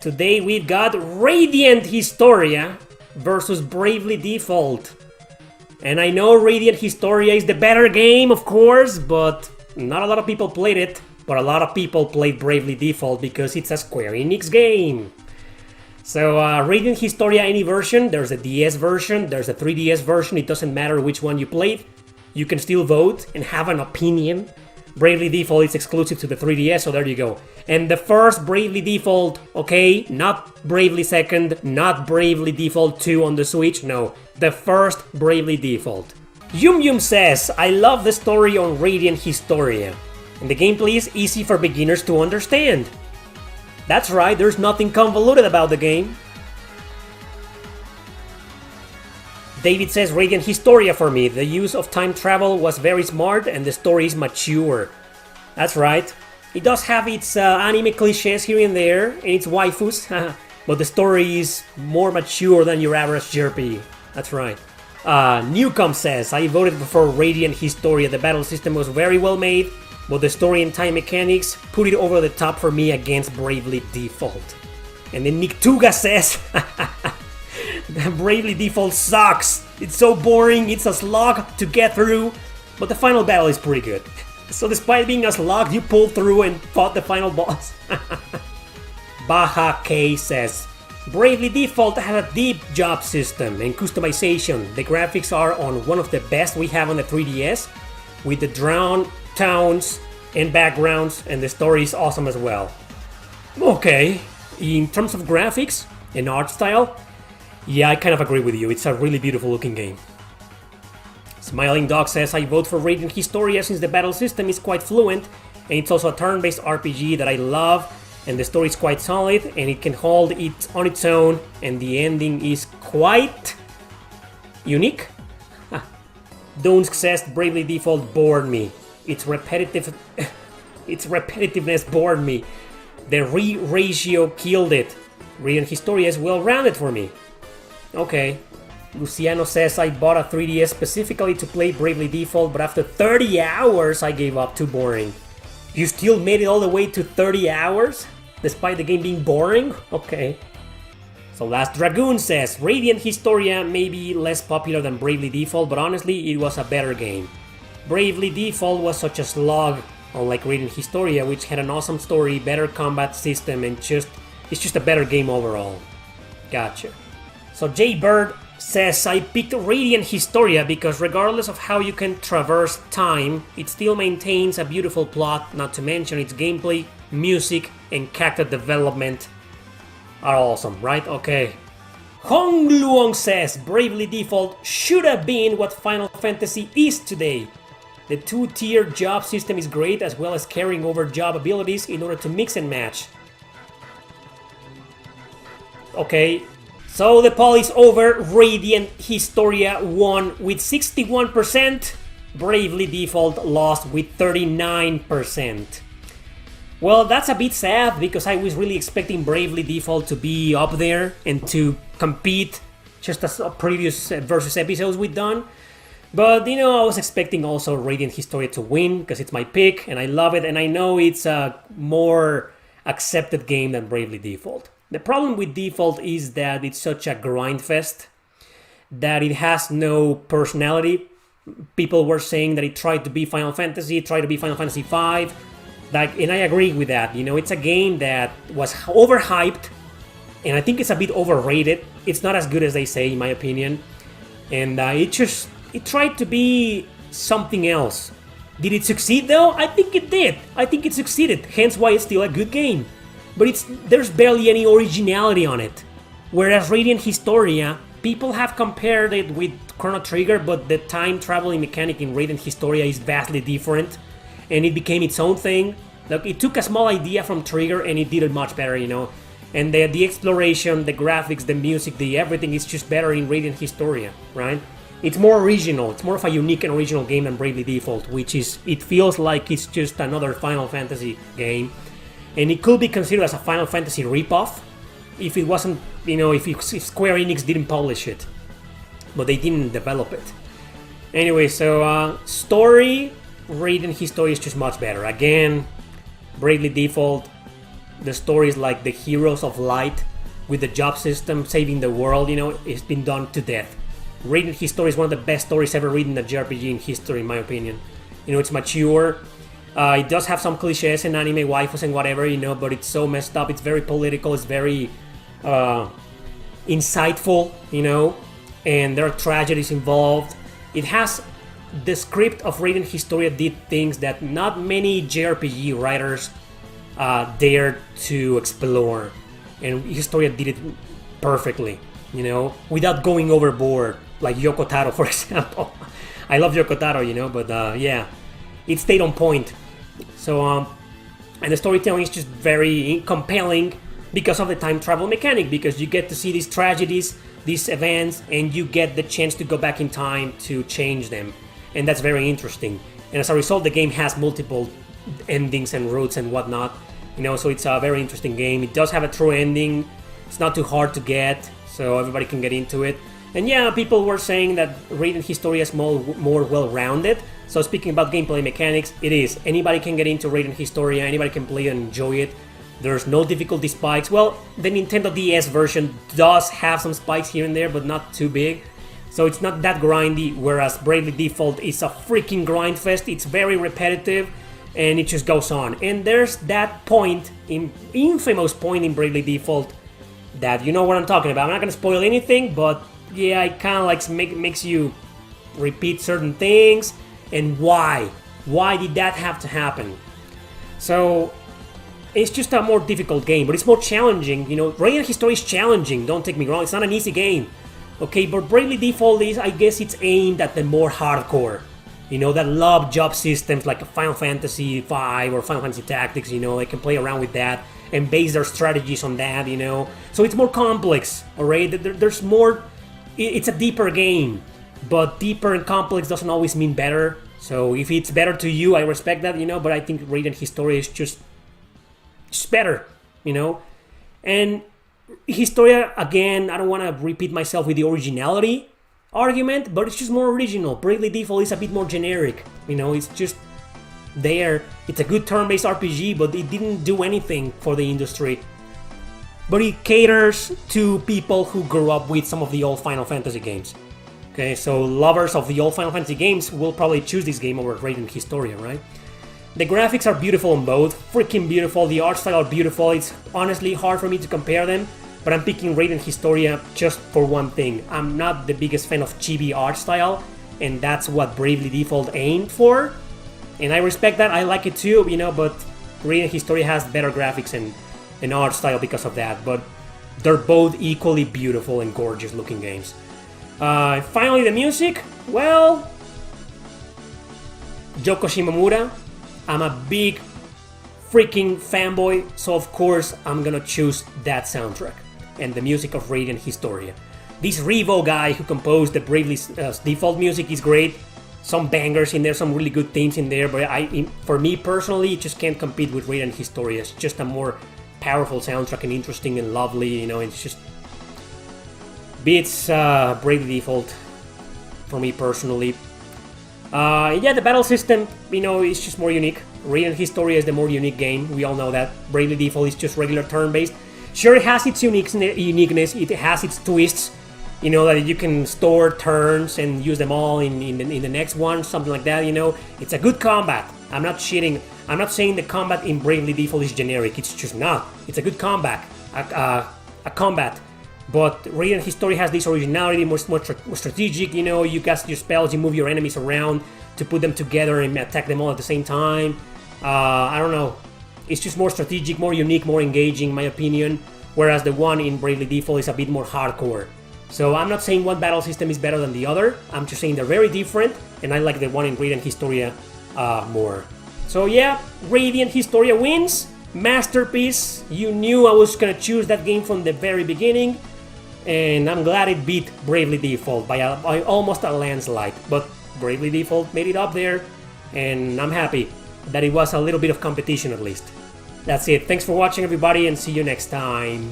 Today we've got Radiant Historia versus Bravely Default. And I know Radiant Historia is the better game, of course, but not a lot of people played it. But a lot of people played Bravely Default because it's a Square Enix game. So Radiant Historia, any version, there's a DS version, there's a 3DS version, it doesn't matter which one you played. You can still vote and have an opinion. Bravely Default is exclusive to the 3DS, so there you go. And the first Bravely Default, okay, not Bravely Second, not Bravely Default 2 on the Switch, no. The first Bravely Default. Yum Yum says, I love the story on Radiant Historia. And the gameplay is easy for beginners to understand. That's right, there's nothing convoluted about the game. David says Radiant Historia for me. The use of time travel was very smart and the story is mature. That's right. It does have its anime cliches here and there and its waifus, but the story is more mature than your average JRPG. That's right. Newcomb says, I voted for Radiant Historia. The battle system was very well made, but the story and time mechanics put it over the top for me against Bravely Default. And then Nick Tuga says, Bravely Default sucks. It's so boring, it's a slog to get through, but the final battle is pretty good. So despite being a slog, you pulled through and fought the final boss. Baha K says, Bravely Default has a deep job system and customization. The graphics are on one of the best we have on the 3DS, with the drawn towns and backgrounds, and the story is awesome as well. Okay, in terms of graphics and art style, yeah, I kind of agree with you. It's a really beautiful looking game. Smiling Dog says, I vote for Radiant Historia since the battle system is quite fluent and it's also a turn-based RPG that I love and the story is quite solid and it can hold it on its own and the ending is quite unique. Donsk says, Bravely Default bored me. Its repetitiveness bored me. The ratio killed it. Radiant Historia is well-rounded for me. Okay. Luciano says, I bought a 3DS specifically to play Bravely Default, but after 30 hours I gave up, too boring. You still made it all the way to 30 hours? Despite the game being boring? Okay. So Last Dragoon says, Radiant Historia may be less popular than Bravely Default, but honestly it was a better game. Bravely Default was such a slog, unlike Radiant Historia, which had an awesome story, better combat system, and it's just a better game overall. Gotcha. So Jay Bird says, I picked Radiant Historia because regardless of how you can traverse time, it still maintains a beautiful plot, not to mention its gameplay, music, and character development are awesome, right? Okay. Hong Luong says, Bravely Default should have been what Final Fantasy is today. The two-tier job system is great, as well as carrying over job abilities in order to mix and match. Okay. So the poll is over. Radiant Historia won with 61%. Bravely Default lost with 39%. Well, that's a bit sad because I was really expecting Bravely Default to be up there and to compete just as previous versus episodes we've done. But, you know, I was expecting also Radiant Historia to win because it's my pick and I love it and I know it's a more accepted game than Bravely Default. The problem with Default is that it's such a grind fest, that it has no personality. People were saying that it tried to be Final Fantasy, tried to be Final Fantasy V, and I agree with that. You know, it's a game that was overhyped, and I think it's a bit overrated. It's not as good as they say, in my opinion. And it tried to be something else. Did it succeed though? I think it did. I think it succeeded, hence why it's still a good game. But there's barely any originality on it. Whereas Radiant Historia, people have compared it with Chrono Trigger, but the time traveling mechanic in Radiant Historia is vastly different, and it became its own thing. Like, it took a small idea from Trigger and it did it much better, you know. And the exploration, the graphics, the music, the everything is just better in Radiant Historia, right? It's more original. It's more of a unique and original game than Bravely Default, which is, it feels like it's just another Final Fantasy game. And it could be considered as a Final Fantasy ripoff if it wasn't, you know, if Square Enix didn't publish it. But they didn't develop it. Anyway, so story, Radiant Historia is just much better. Again, Bravely Default The stories like the Heroes of Light with the job system saving the world, it's been done to death. Radiant Historia is one of the best stories ever written in a JRPG in history, in my opinion. It's mature. It does have some cliches and anime waifus and whatever, but it's so messed up. It's very political. It's very insightful, and there are tragedies involved. It has the script of Radiant Historia did things that not many JRPG writers dared to explore, and Historia did it perfectly, without going overboard, like Yoko Taro, for example. I love Yoko Taro, but yeah, it stayed on point. So, and the storytelling is just very compelling because of the time travel mechanic, because you get to see these tragedies, these events, and you get the chance to go back in time to change them. And that's very interesting. And as a result, the game has multiple endings and routes and whatnot. So it's a very interesting game. It does have a true ending. It's not too hard to get, so everybody can get into it. And yeah, people were saying that Radiant Historia is more well-rounded. So speaking about gameplay mechanics, it is. Anybody can get into Radiant Historia, anybody can play and enjoy it. There's no difficulty spikes. Well, the Nintendo DS version does have some spikes here and there, but not too big. So it's not that grindy, whereas Bravely Default is a freaking grind fest. It's very repetitive, and it just goes on. And there's that point, infamous point in Bravely Default, that you know what I'm talking about. I'm not gonna spoil anything, but yeah, it kind of like makes you repeat certain things. And why? Why did that have to happen? So it's just a more difficult game, but it's more challenging. Radiant Historia is challenging, don't take me wrong. It's not an easy game. Okay, but Bravely Default is, I guess it's aimed at the more hardcore. That love job systems like Final Fantasy V or Final Fantasy Tactics, they can play around with that and base their strategies on that, So it's more complex, alright? There's more, it's a deeper game, but deeper and complex doesn't always mean better. So if it's better to you, I respect that, but I think Radiant Historia is just better, And Historia, again, I don't want to repeat myself with the originality argument, but it's just more original. Bravely Default is a bit more generic, it's just there. It's a good turn-based RPG, but it didn't do anything for the industry. But it caters to people who grew up with some of the old Final Fantasy games. Okay, so lovers of the old Final Fantasy games will probably choose this game over Radiant Historia, right? The graphics are beautiful on both, freaking beautiful. The art style are beautiful. It's honestly hard for me to compare them, but I'm picking Radiant Historia just for one thing. I'm not the biggest fan of chibi art style, and that's what Bravely Default aimed for. And I respect that, I like it too, but Radiant Historia has better graphics and art style because of that. But they're both equally beautiful and gorgeous looking games. Finally, the music. Well, Yoko Shimomura. I'm a big freaking fanboy, so of course I'm gonna choose that soundtrack and the music of Radiant Historia. This Revo guy who composed the Bravely Default music is great. Some bangers in there, some really good themes in there, but for me personally, it just can't compete with Radiant Historia. It's just a more powerful soundtrack and interesting and lovely, it's just beats Bravely Default for me personally. Yeah, the battle system, is just more unique. Radiant Historia is the more unique game. We all know that. Bravely Default is just regular turn-based. Sure, it has its uniqueness. It has its twists. That you can store turns and use them all in the next one, something like that. It's a good combat. I'm not cheating. I'm not saying the combat in Bravely Default is generic. It's just not. It's a good combat. A combat. But Radiant Historia has this originality, more strategic, you cast your spells, you move your enemies around to put them together and attack them all at the same time. I don't know. It's just more strategic, more unique, more engaging, in my opinion. Whereas the one in Bravely Default is a bit more hardcore. So I'm not saying one battle system is better than the other. I'm just saying they're very different, and I like the one in Radiant Historia more. So yeah, Radiant Historia wins. Masterpiece. You knew I was gonna choose that game from the very beginning. And I'm glad it beat Bravely Default by almost a landslide. But Bravely Default made it up there, and I'm happy that it was a little bit of competition at least. That's it. Thanks for watching, everybody, and see you next time.